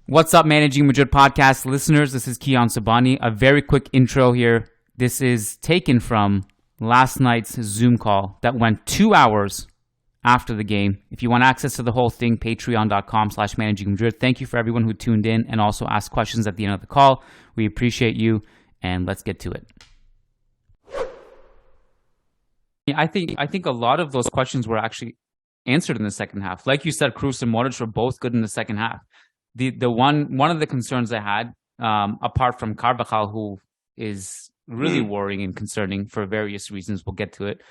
What's up, Managing Madrid podcast listeners? This is Kiyan Sobhani. A very quick intro here. This is taken from last night's Zoom call that went 2 hours after the game. If you want access to the whole thing, patreon.com/Managing Madrid. Thank you for everyone who tuned in and also asked questions at the end of the call. We appreciate you, and let's get to it. I think a lot of those questions were actually answered in the second half. Like you said, Kroos and Modric were both good in the second half. The one of the concerns I had, apart from Carvajal, who is really worrying and concerning for various reasons, we'll get to it.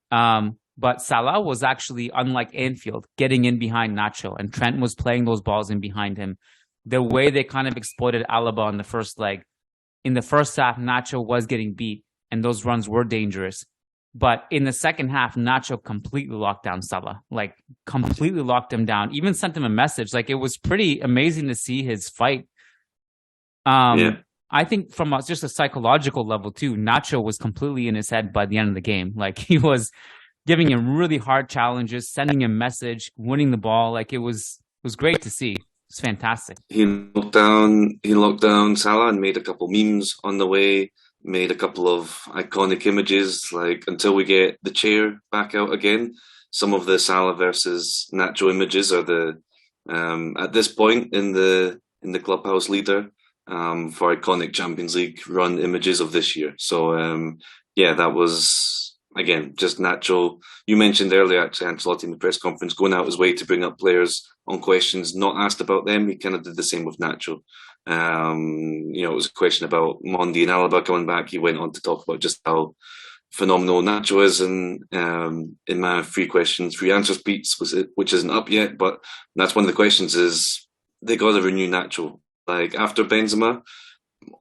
But Salah was actually, unlike Anfield, getting in behind Nacho, and Trent was playing those balls in behind him. The way they kind of exploited Alaba in the first leg, in the first half, Nacho was getting beat, and those runs were dangerous. But in the second half, Nacho completely locked down Salah, completely locked him down, even sent him a message. It was pretty amazing to see his fight. I think from just a psychological level too, Nacho was completely in his head by the end of the game. He was giving him really hard challenges, sending him message, winning the ball. It was great to see. It's fantastic. He locked down Salah and made a couple memes on the way. Made a couple of iconic images, until we get the chair back out again. Some of the Salah versus Nacho images are the at this point in the clubhouse leader for iconic Champions League run images of this year. So that was again just Nacho. You mentioned earlier actually Ancelotti in the press conference going out his way to bring up players on questions not asked about them. He kind of did the same with Nacho. It was a question about Mondi and Alaba coming back. He went on to talk about just how phenomenal Nacho is, and in my free answers speech, which isn't up yet, but that's one of the questions is they got to renew Nacho. After Benzema,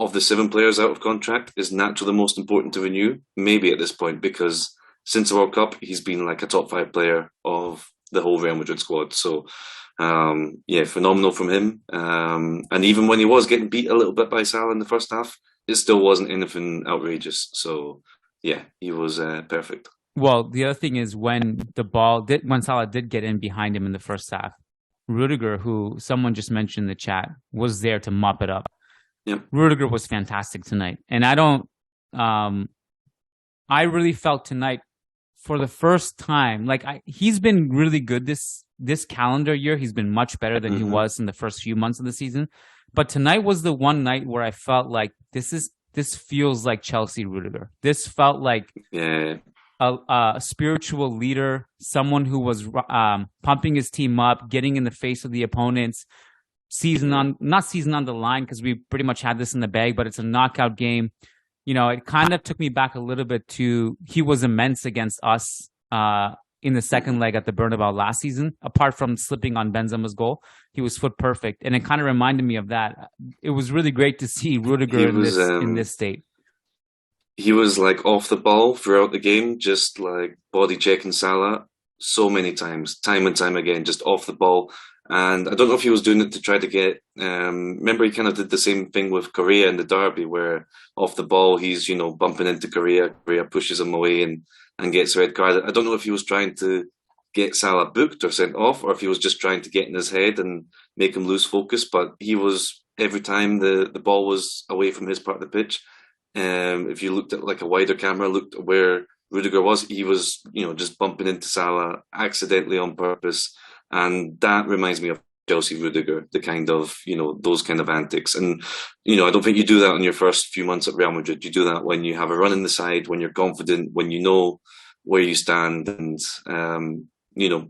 of the 7 players out of contract, is Nacho the most important to renew? Maybe at this point, because since the World Cup, he's been a top 5 player of the whole Real Madrid squad. So phenomenal from him. And even when he was getting beat a little bit by Salah in the first half, it still wasn't anything outrageous. So he was perfect. Well, the other thing is when Salah did get in behind him in the first half, Rudiger, who someone just mentioned in the chat, was there to mop it up. Yep. Rudiger was fantastic tonight. And I really felt tonight for the first time, he's been really good this calendar year. He's been much better than he was in the first few months of the season. But tonight was the one night where I felt like this feels like Chelsea Rudiger. This felt like a spiritual leader, someone who was pumping his team up, getting in the face of the opponents, not season on the line, because we pretty much had this in the bag, but it's a knockout game. It kind of took me back a little bit to he was immense against us in the second leg at the Bernabeu last season. Apart from slipping on Benzema's goal, he was foot perfect, and it kind of reminded me of that. It was really great to see Rudiger in this state. He was off the ball throughout the game, just body checking Salah so many times, time and time again, just off the ball. And I don't know if he was doing it to try to get. Remember, he kind of did the same thing with Correa in the derby, where off the ball he's bumping into Correa. Correa pushes him away and gets a red card. I don't know if he was trying to get Salah booked or sent off, or if he was just trying to get in his head and make him lose focus. But he was, every time the ball was away from his part of the pitch, if you looked at a wider camera, looked at where Rudiger was, he was just bumping into Salah accidentally on purpose. And that reminds me of Chelsea Rudiger, the kind of, those kind of antics. And, I don't think you do that in your first few months at Real Madrid. You do that when you have a run in the side, when you're confident, when you know where you stand. And,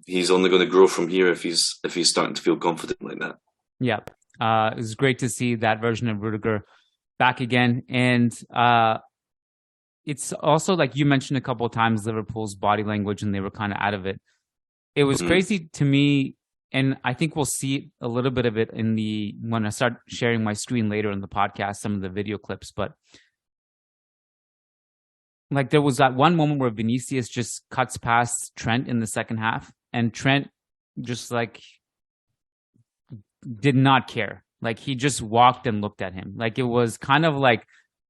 he's only going to grow from here if he's starting to feel confident like that. Yeah. It was great to see that version of Rudiger back again. And it's also, like you mentioned a couple of times, Liverpool's body language, and they were kind of out of it. It was crazy to me, and I think we'll see a little bit of it when I start sharing my screen later in the podcast, some of the video clips. But there was that one moment where Vinicius just cuts past Trent in the second half, and Trent just did not care. He just walked and looked at him. It was kind of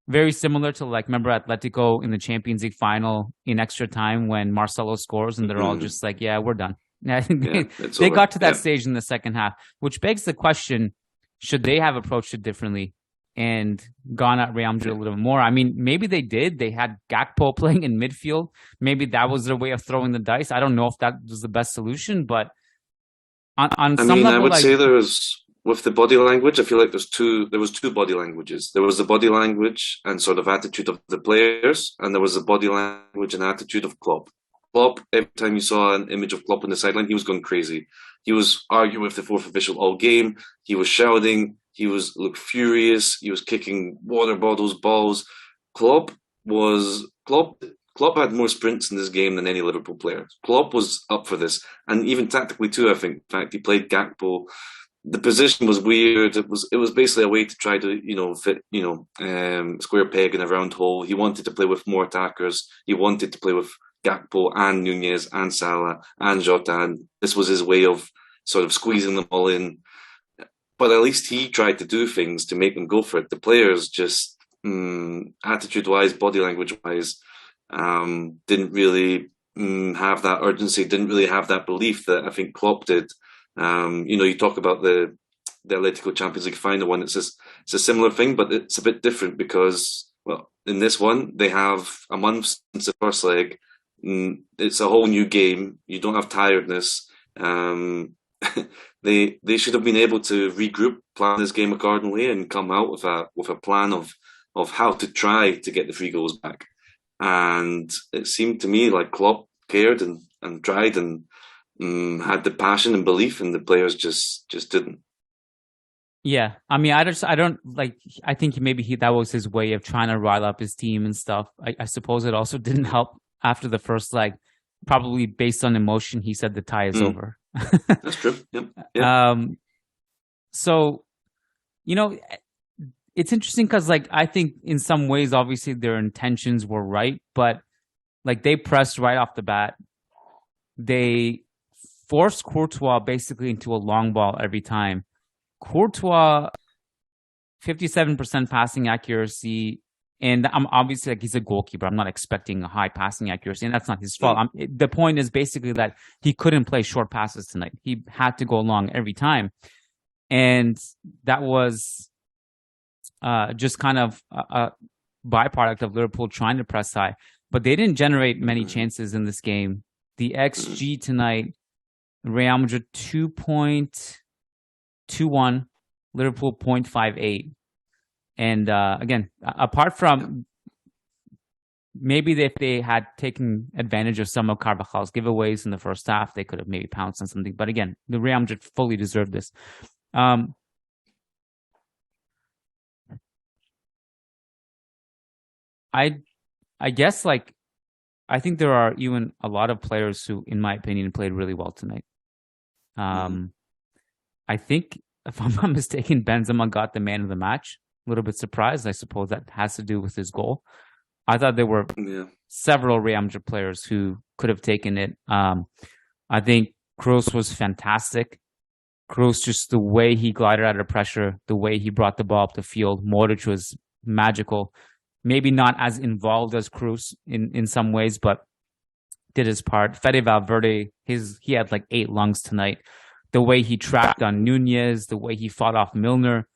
very similar to remember Atletico in the Champions League final in extra time when Marcelo scores and they're all just we're done. They got to that stage in the second half, which begs the question, should they have approached it differently and gone at Real Madrid a little more? I mean, maybe they did. They had Gakpo playing in midfield. Maybe that was their way of throwing the dice. I don't know if that was the best solution, but on some level, I would say with the body language, I feel like there was two body languages. There was the body language and sort of attitude of the players, and there was the body language and attitude of Klopp. Klopp, every time you saw an image of Klopp on the sideline, he was going crazy. He was arguing with the fourth official all game. He was shouting. He looked furious. He was kicking water bottles, balls. Klopp had more sprints in this game than any Liverpool player. Klopp was up for this, and even tactically too. I think, in fact, he played Gakpo. The position was weird. It was basically a way to try to fit square peg in a round hole. He wanted to play with more attackers. He wanted to play with Gakpo and Nunez and Salah and Jota. And this was his way of sort of squeezing them all in. But at least he tried to do things to make them go for it. The players just attitude-wise, body language-wise, didn't really have that urgency. Didn't really have that belief that I think Klopp did. You talk about the Atletico Champions League final one. It's a similar thing, but it's a bit different because, well, in this one they have a month since the first leg. It's a whole new game. You don't have tiredness. They should have been able to regroup, plan this game accordingly, and come out with a plan of how to try to get the 3 goals back. And it seemed to me like Klopp cared and tried and had the passion and belief, and the players just didn't. Yeah, I mean, I don't like. I think maybe that was his way of trying to rile up his team and stuff. I suppose it also didn't help after the first leg. Probably based on emotion, he said the tie is over. That's true. Yep. Yeah. So, it's interesting because, like, I think in some ways, obviously, their intentions were right, but like they pressed right off the bat. They forced Courtois basically into a long ball every time. Courtois, 57% passing accuracy, and I'm obviously, like, he's a goalkeeper. I'm not expecting a high passing accuracy, and that's not his fault. The point is basically that he couldn't play short passes tonight. He had to go long every time, and that was just kind of a byproduct of Liverpool trying to press high. But they didn't generate many chances in this game. The XG tonight, Real Madrid 2.21, Liverpool 0.58. And again, apart from maybe if they had taken advantage of some of Carvajal's giveaways in the first half, they could have maybe pounced on something. But again, the Real Madrid fully deserved this. I guess, like, I think there are even a lot of players who, in my opinion, played really well tonight. I think, if I'm not mistaken, Benzema got the man of the match. A little bit surprised. I suppose that has to do with his goal. I thought there were several Real Madrid players who could have taken it. I think Kroos was fantastic. Kroos, just the way he glided out of pressure, the way he brought the ball up the field. Modric was magical. Maybe not as involved as Kroos in some ways, but did his part. Fede Valverde, he had like 8 lungs tonight. The way he trapped on Nunez, the way he fought off Milner.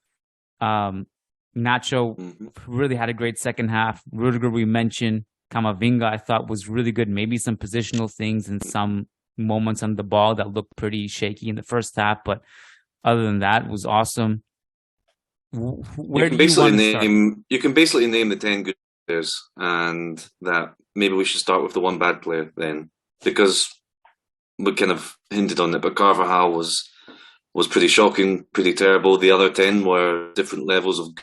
Nacho really had a great second half. Rudiger, we mentioned. Camavinga, I thought, was really good. Maybe some positional things and some moments on the ball that looked pretty shaky in the first half, but other than that, it was awesome. Where do you want to start? You can basically name the 10 good players, and that maybe we should start with the one bad player then, because we kind of hinted on it, but Carvajal was pretty shocking, pretty terrible. The other 10 were different levels of.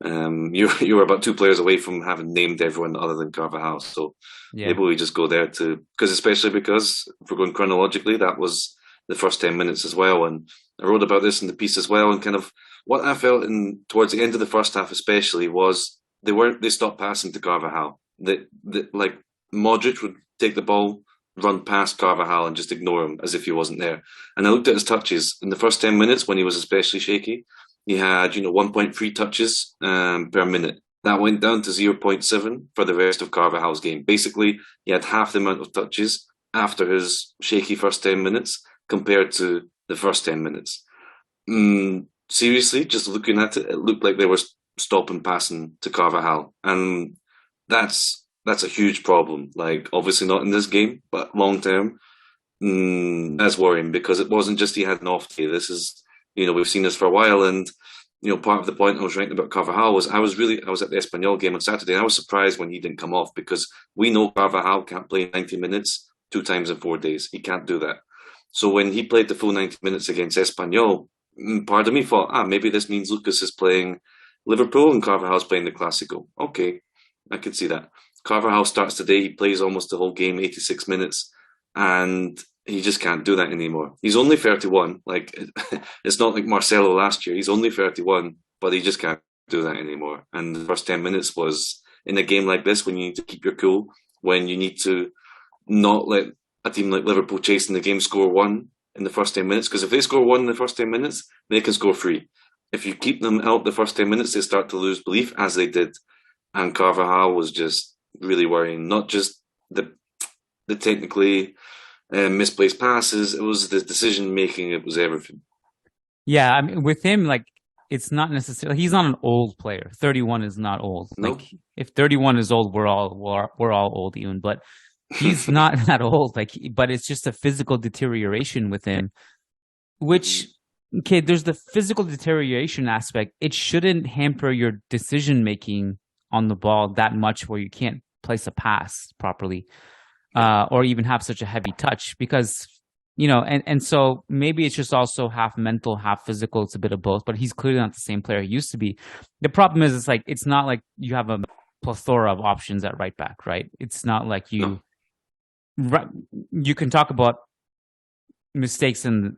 You were about 2 players away from having named everyone other than Carvajal, so maybe we just go there too, because if we're going chronologically, that was the first 10 minutes as well, and I wrote about this in the piece as well, and kind of what I felt towards the end of the first half especially was they stopped passing to Carvajal. Like Modric would take the ball, run past Carvajal and just ignore him as if he wasn't there. And I looked at his touches in the first 10 minutes when he was especially shaky. He had 1.3 touches per minute. That went down to 0.7 for the rest of Carvajal's game. Basically, he had half the amount of touches after his shaky first 10 minutes compared to the first 10 minutes. seriously, just looking at it, it looked like they were stopping passing to Carvajal, and that's a huge problem. Like, obviously not in this game, but long term, that's worrying because it wasn't just he had an off day. This is, we've seen this for a while, and part of the point I was writing about Carvajal was I was at the Espanyol game on Saturday, and I was surprised when he didn't come off because we know Carvajal can't play 90 minutes 2 times in 4 days. He can't do that. So when he played the full 90 minutes against Espanyol, part of me thought, maybe this means Lucas is playing Liverpool and Carvajal's playing the Clásico. Okay, I could see that. Carvajal starts today. He plays almost the whole game, 86 minutes, and he just can't do that anymore. He's only 31. Like, it's not like Marcelo last year. He's only 31, but he just can't do that anymore. And the first 10 minutes was in a game like this when you need to keep your cool, when you need to not let a team like Liverpool chasing the game score one in the first 10 minutes. Because if they score one in the first 10 minutes, they can score three. If you keep them out the first 10 minutes, they start to lose belief, as they did. And Carvajal was just really worrying. Not just the technically misplaced passes, it was the decision making, it was everything. Yeah, I mean, with him, like, it's not necessarily, he's not an old player. 31 is not old. Nope. Like, if 31 is old, we're all old, even. But he's not that old. Like, but it's just a physical deterioration with him, which, okay, there's the physical deterioration aspect. It shouldn't hamper your decision making on the ball that much where you can't place a pass properly, or even have such a heavy touch, because and so maybe it's just also half mental, half physical. It's a bit of both, but he's clearly not the same player he used to be. The problem is, it's not like you have a plethora of options at right back, right? It's not like you can talk about mistakes in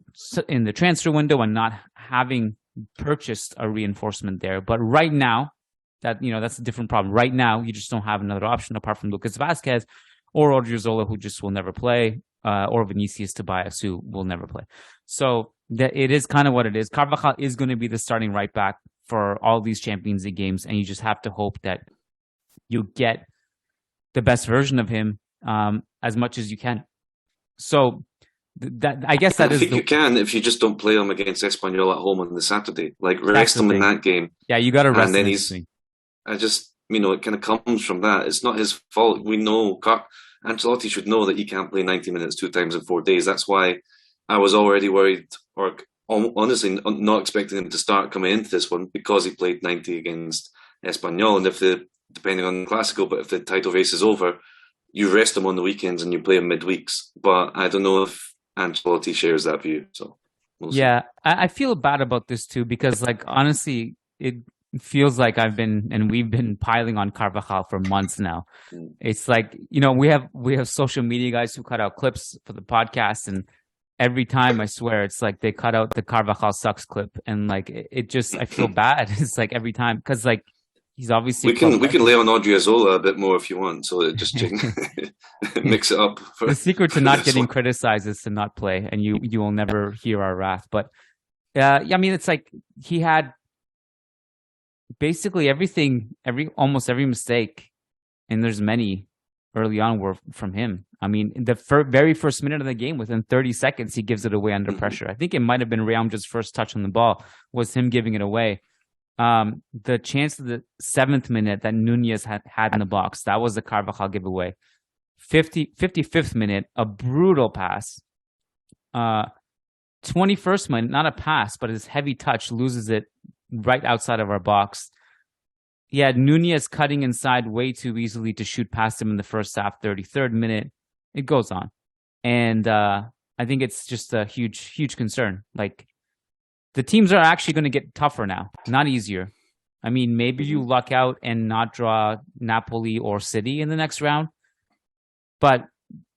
the transfer window and not having purchased a reinforcement there, but right now, that's a different problem. Right now, you just don't have another option apart from Lucas Vázquez or Odriozola, who just will never play, or Vinicius Tobias, who will never play. So it is kind of what it is. Carvajal is going to be the starting right back for all these Champions League games, and you just have to hope that you get the best version of him as much as you can. So I guess that I is. think you can if you just don't play him against Espanyol at home on the Saturday. Like, rest him in that game. Yeah, you got to rest him. It kind of comes from that. It's not his fault. We know Ancelotti should know that he can't play 90 minutes 2 times in 4 days. That's why I was already worried, or honestly not expecting him to start coming into this one, because he played 90 against Espanyol. And depending on the Clásico, but if the title race is over, you rest him on the weekends and you play him midweeks. But I don't know if Ancelotti shares that view. So we'll see. I feel bad about this too, because, like, honestly, it feels like we've been piling on Carvajal for months now. It's like, we have social media guys who cut out clips for the podcast, and every time, I swear, it's like they cut out the Carvajal sucks clip, and like it just, I feel bad. It's like every time, because, like, he's obviously we can lay on Odriozola a bit more if you want, so it just mix it up. The secret to not getting criticized is to not play, and you will never hear our wrath. But I mean, it's like he had basically everything, almost every mistake, and there's many early on were from him. I mean, the very first minute of the game, within 30 seconds, he gives it away under pressure. I think it might have been Realm's first touch on the ball was him giving it away. The chance of the 7th minute that Nunez had in the box, that was the Carvajal giveaway. 55th minute, a brutal pass. 21st minute, not a pass, but his heavy touch, loses it right outside of our box. Yeah, Nunez cutting inside way too easily to shoot past him in the first half. 33rd minute, it goes on. And I think it's just a huge concern. Like, the teams are actually going to get tougher now, not easier. I mean, maybe you luck out and not draw Napoli or City in the next round. But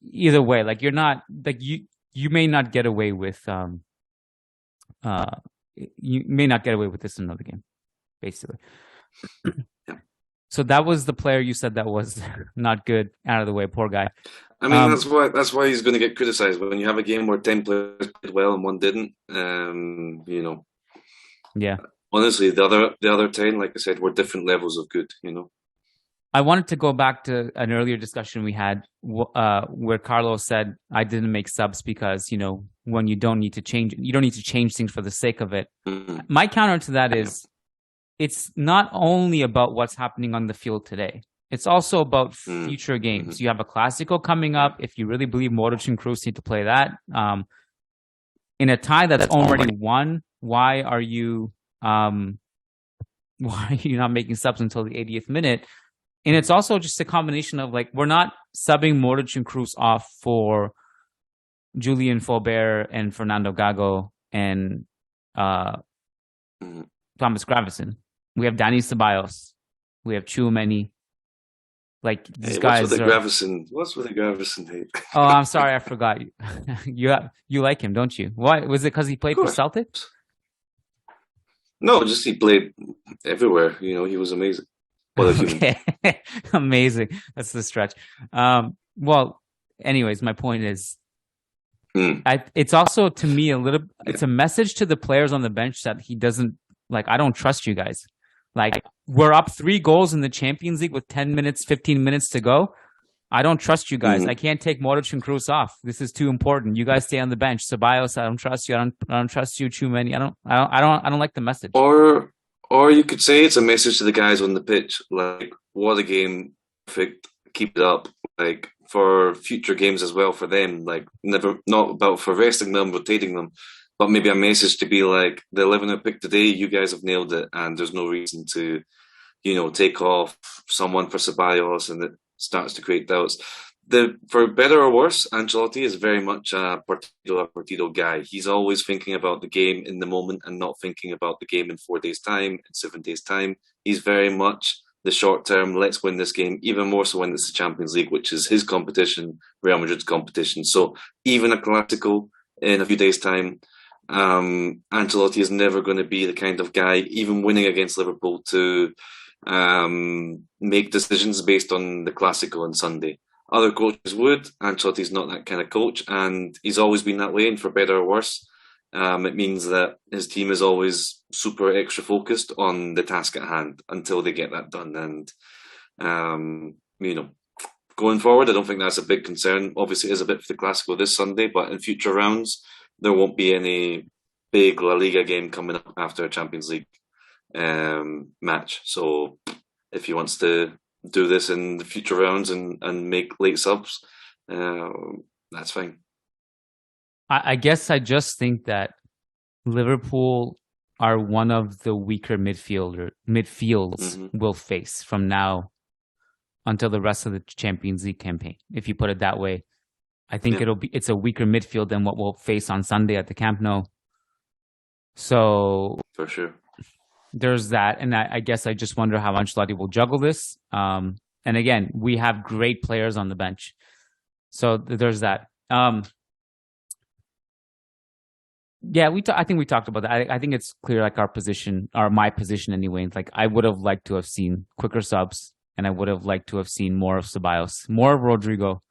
either way, like, you're not, like, you may not get away with this in another game, basically. Yeah. So that was the player you said that was not good. Out of the way, poor guy. I mean, that's why he's going to get criticized when you have a game where 10 players played well and one didn't. Yeah. Honestly, the other 10, like I said, were different levels of good. I wanted to go back to an earlier discussion we had where Carlos said I didn't make subs because, when you don't need to change things for the sake of it. Mm. My counter to that is it's not only about what's happening on the field today. It's also about future games. Mm-hmm. You have a Clásico coming up. If you really believe Modric and Kroos need to play that, in a tie that's already won, why are you not making subs until the 80th minute? And it's also just a combination of we're not subbing Modric and Kroos off for Julian Faubert and Fernando Gago and Thomas Gravesen. We have Dani Ceballos. We have Tchouaméni. These guys. What's with the Gravesen hate? Oh, I'm sorry, I forgot. You like him, don't you? Why was it? Because he played for Celtic? No, just he played everywhere. He was amazing. Okay, amazing. That's the stretch. Well, anyways, my point is, it's also to me it's a message to the players on the bench that he doesn't I don't trust you guys. We're up 3 goals in the Champions League with 10 minutes, 15 minutes to go. I don't trust you guys. I can't take Modric and Kroos off. This is too important. You guys stay on the bench. Ceballos, I don't trust you. I don't trust you. Tchouaméni, I don't like the message. Or you could say it's a message to the guys on the pitch, what a game, perfect, keep it up, for future games as well for them, not about for resting them, rotating them, but maybe a message to be the 11 I picked today, you guys have nailed it, and there's no reason to, take off someone for Ceballos, and it starts to create doubts. For better or worse, Ancelotti is very much a partido guy. He's always thinking about the game in the moment and not thinking about the game in 4 days' time, in 7 days' time. He's very much the short term, let's win this game, even more so when it's the Champions League, which is his competition, Real Madrid's competition. So even a Clásico in a few days' time, Ancelotti is never going to be the kind of guy, even winning against Liverpool, to make decisions based on the Clásico on Sunday. Other coaches would. Ancelotti's not that kind of coach, and he's always been that way, and for better or worse. It means that his team is always super extra focused on the task at hand until they get that done. And, going forward, I don't think that's a big concern. Obviously, it is a bit for the Clásico this Sunday, but in future rounds, there won't be any big La Liga game coming up after a Champions League match. So if he wants to do this in the future rounds and make late subs, that's fine. I guess I just think that Liverpool are one of the weaker midfields we'll face from now until the rest of the Champions League campaign. If you put it that way, I think it's a weaker midfield than what we'll face on Sunday at the Camp Nou. So for sure. There's that, and I guess I just wonder how Ancelotti will juggle this. And again, we have great players on the bench, so there's that. Yeah, I think we talked about that. I think it's clear, our position, or my position anyway. I would have liked to have seen quicker subs, and I would have liked to have seen more of Ceballos, more of Rodrigo.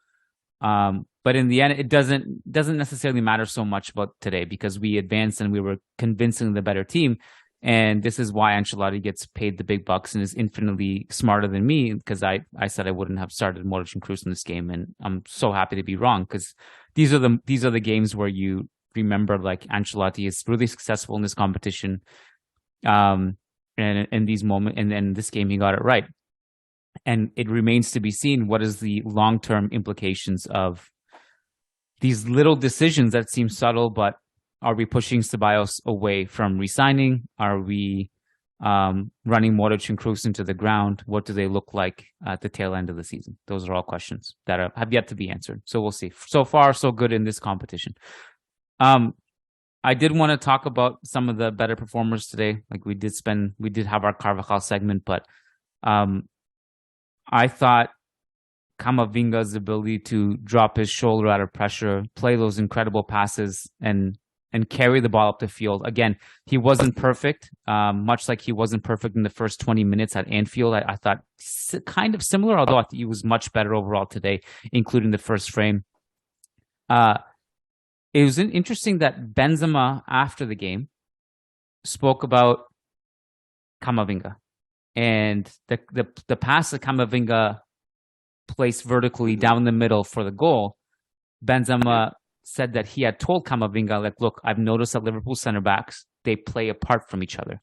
But in the end, it doesn't necessarily matter so much about today because we advanced and we were convincingly the better team. And this is why Ancelotti gets paid the big bucks and is infinitely smarter than me, because I said I wouldn't have started Modric and Kroos in this game, and I'm so happy to be wrong, because these are the games where you remember Ancelotti is really successful in this competition, and in these moments, and then this game he got it right, and it remains to be seen what is the long-term implications of these little decisions that seem subtle, but are we pushing Ceballos away from re-signing? Are we running Modric and Kroos into the ground? What do they look like at the tail end of the season? Those are all questions that have yet to be answered. So we'll see. So far, so good in this competition. I did want to talk about some of the better performers today. We did have our Carvajal segment, but I thought Camavinga's ability to drop his shoulder out of pressure, play those incredible passes, and carry the ball up the field. Again, he wasn't perfect, much like he wasn't perfect in the first 20 minutes at Anfield. I thought kind of similar, although I think he was much better overall today, including the first frame. It was interesting that Benzema, after the game, spoke about Camavinga. and the pass that Camavinga placed vertically down the middle for the goal, Benzema said that he had told Camavinga, like, look, I've noticed that Liverpool center backs, they play apart from each other.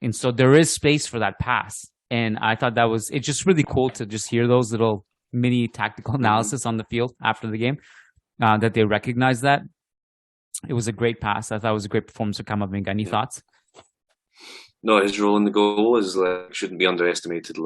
And so there is space for that pass. And I thought it's just really cool to just hear those little mini tactical analysis on the field after the game, that they recognize that. It was a great pass. I thought it was a great performance for Camavinga. Any thoughts? No, his role in the goal is shouldn't be underestimated.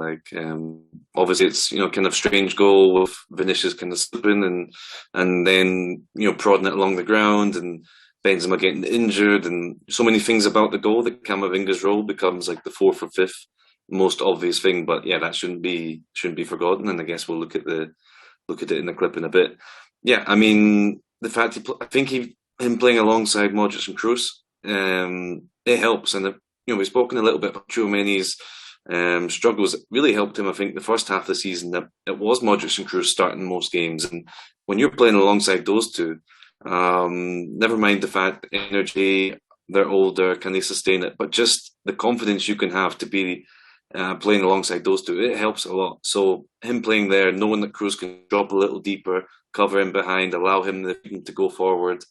Obviously it's kind of strange goal with Vinicius kind of slipping and then prodding it along the ground and Benzema getting injured and so many things about the goal that Camavinga's role becomes like the fourth or fifth most obvious thing. But yeah, that shouldn't be forgotten. And I guess we'll look at it in the clip in a bit. Yeah, I mean the fact him playing alongside Modric and Kroos, it helps. And we've spoken a little bit about Tchouaméni's struggles. It really helped him, I think, the first half of the season that it was Modric and Kroos starting most games. And when you're playing alongside those two, never mind the fact that energy, they're older, can they sustain it? But just the confidence you can have to be playing alongside those two, it helps a lot. So him playing there, knowing that Kroos can drop a little deeper, cover him behind, allow him to go forward.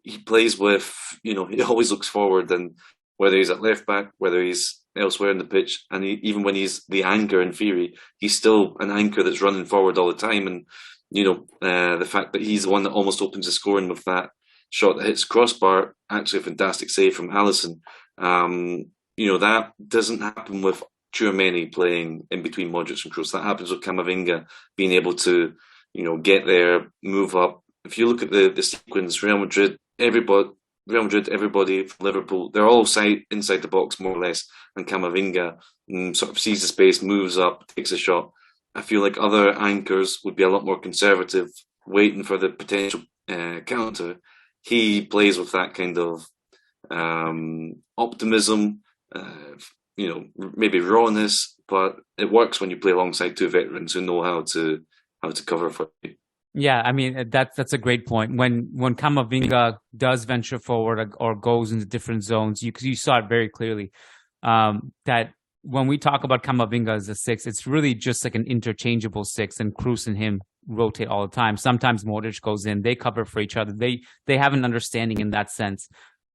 He plays with, he always looks forward, and whether he's at left back, whether he's elsewhere in the pitch, and even when he's the anchor in theory, he's still an anchor that's running forward all the time. And the fact that he's the one that almost opens the scoring with that shot that hits crossbar, actually a fantastic save from Alisson. That doesn't happen with Tchouaméni playing in between Modric and Kroos. That happens with Camavinga being able to, get there, move up. If you look at the sequence, Real Madrid, everybody from Liverpool, they're all inside the box more or less, and Camavinga sort of sees the space, moves up, takes a shot. I feel like other anchors would be a lot more conservative, waiting for the potential counter. He plays with that kind of optimism, maybe rawness, but it works when you play alongside two veterans who know how to cover for you. Yeah, I mean that's a great point. When Camavinga does venture forward or goes into different zones, you saw it very clearly. That when we talk about Camavinga as a six, it's really just like an interchangeable six, and Kroos and him rotate all the time. Sometimes Modric goes in, they cover for each other. They have an understanding in that sense.